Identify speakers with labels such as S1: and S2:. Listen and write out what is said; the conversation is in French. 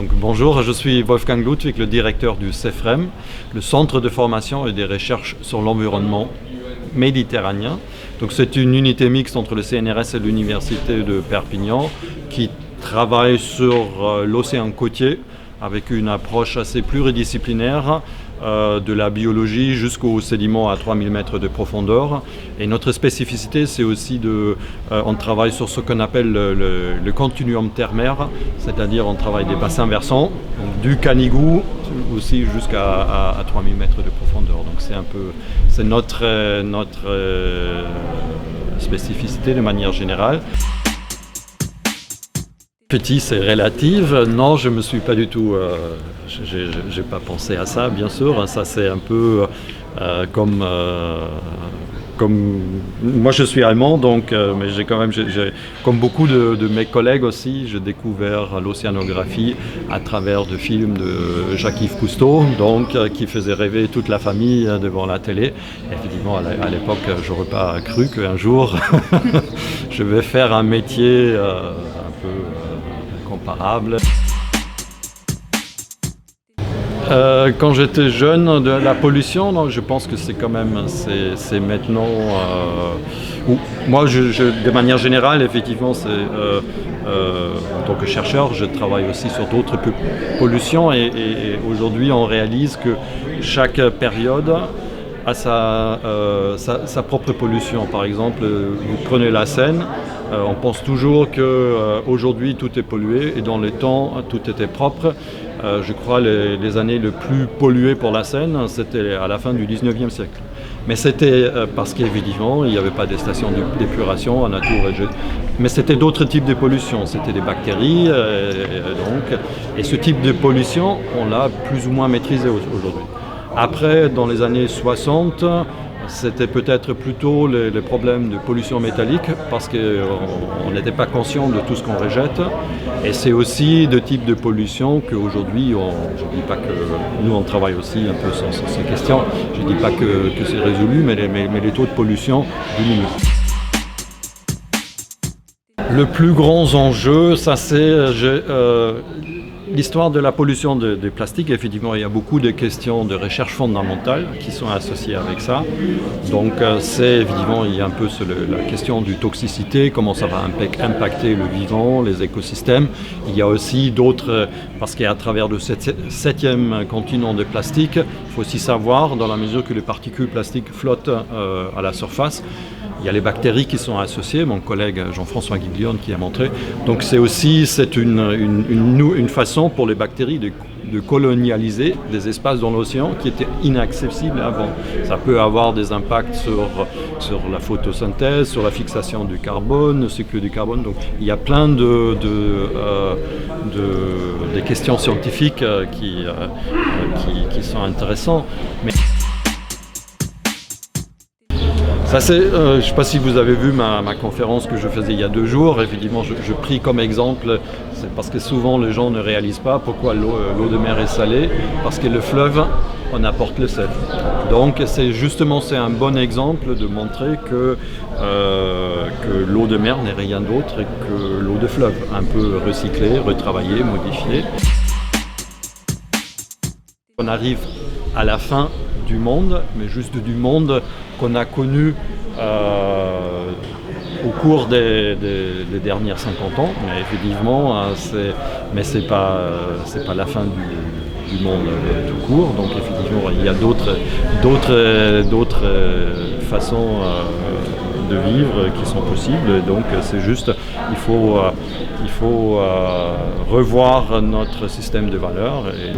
S1: Donc, bonjour, je suis Wolfgang Ludwig, le directeur du CEFREM, le Centre de formation et des recherches sur l'environnement méditerranéen. Donc, c'est une unité mixte entre le CNRS et l'Université de Perpignan qui travaille sur l'océan côtier avec une approche assez pluridisciplinaire de la biologie jusqu'aux sédiments à 3000 mètres de profondeur. Et notre spécificité, c'est aussi on travaille sur ce qu'on appelle le continuum terre-mer, c'est-à-dire on travaille des bassins versants, donc du Canigou aussi jusqu'à 3000 mètres de profondeur. Donc c'est notre spécificité de manière générale. Petit, c'est relatif. Non, je me suis pas du tout. J'ai pas pensé à ça, bien sûr. Ça, c'est un peu comme moi, je suis allemand, donc, mais j'ai quand même, comme beaucoup de mes collègues aussi, j'ai découvert l'océanographie à travers de films de Jacques-Yves Cousteau, donc qui faisait rêver toute la famille devant la télé. Effectivement, à l'époque, j'aurais pas cru qu'un jour, je vais faire un métier un peu comparable. Quand j'étais jeune, de la pollution, non, je pense que c'est quand même, c'est maintenant. Moi, de manière générale, effectivement, en tant que chercheur, je travaille aussi sur d'autres pollutions et aujourd'hui, on réalise que chaque période a sa propre pollution. Par exemple, vous prenez la Seine. On pense toujours qu'aujourd'hui tout est pollué et dans le temps tout était propre. Je crois les années les plus polluées pour la Seine, c'était à la fin du 19e siècle. Mais c'était parce qu'évidemment il n'y avait pas de stations d'épuration à Natour. Mais c'était d'autres types de pollution, c'était des bactéries. Et ce type de pollution, on l'a plus ou moins maîtrisé aujourd'hui. Après, dans les années 60, c'était peut-être plutôt les problèmes de pollution métallique parce qu'on n'était pas conscient de tout ce qu'on rejette. Et c'est aussi de types de pollution qu'aujourd'hui, je ne dis pas que nous on travaille aussi un peu sur ces questions, je ne dis pas que c'est résolu, mais les taux de pollution diminuent. Le plus grand enjeu, ça c'est l'histoire de la pollution des plastiques. Effectivement, il y a beaucoup de questions de recherche fondamentale qui sont associées avec ça. Donc, évidemment, il y a un peu la question du toxicité, comment ça va impacter le vivant, les écosystèmes. Il y a aussi d'autres, parce qu'à travers le septième continent de plastique, il faut aussi savoir, dans la mesure que les particules plastiques flottent à la surface, il y a les bactéries qui sont associées, mon collègue Jean-François Guiglione qui a montré. Donc c'est une façon pour les bactéries de colonialiser des espaces dans l'océan qui étaient inaccessibles avant. Ça peut avoir des impacts sur la photosynthèse, sur la fixation du carbone, le cycle du carbone. Donc il y a plein de questions scientifiques qui sont intéressantes. Ça, je ne sais pas si vous avez vu ma conférence que je faisais il y a 2 jours. Évidemment, je pris comme exemple, c'est parce que souvent les gens ne réalisent pas pourquoi l'eau de mer est salée, parce que le fleuve, on apporte le sel. Donc c'est un bon exemple de montrer que l'eau de mer n'est rien d'autre que l'eau de fleuve, un peu recyclée, retravaillée, modifiée. On arrive à la fin du monde, mais juste du monde qu'on a connu au cours des dernières 50 ans. Mais effectivement, c'est pas la fin du monde tout court. Donc effectivement, il y a d'autres façons de vivre qui sont possibles. Donc c'est juste, il faut revoir notre système de valeurs. Et